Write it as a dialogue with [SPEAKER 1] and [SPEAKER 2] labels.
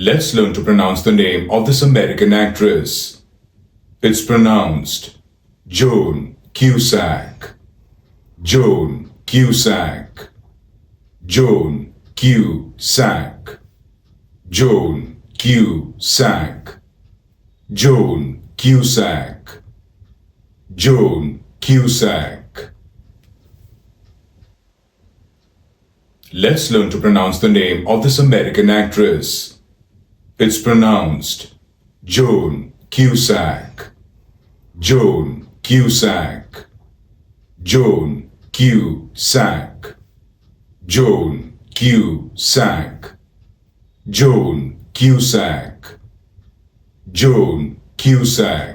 [SPEAKER 1] Let's learn to pronounce the name of this American actress. It's pronounced Joan Cusack. Joan Cusack. Joan Cusack. Joan Cusack. Joan Cusack. Joan Cusack. Let's learn to pronounce the name of this American actress. It's pronounced Joan Cusack. Joan Cusack. Joan Cusack. Joan Cusack. Joan Cusack. Joan Cusack.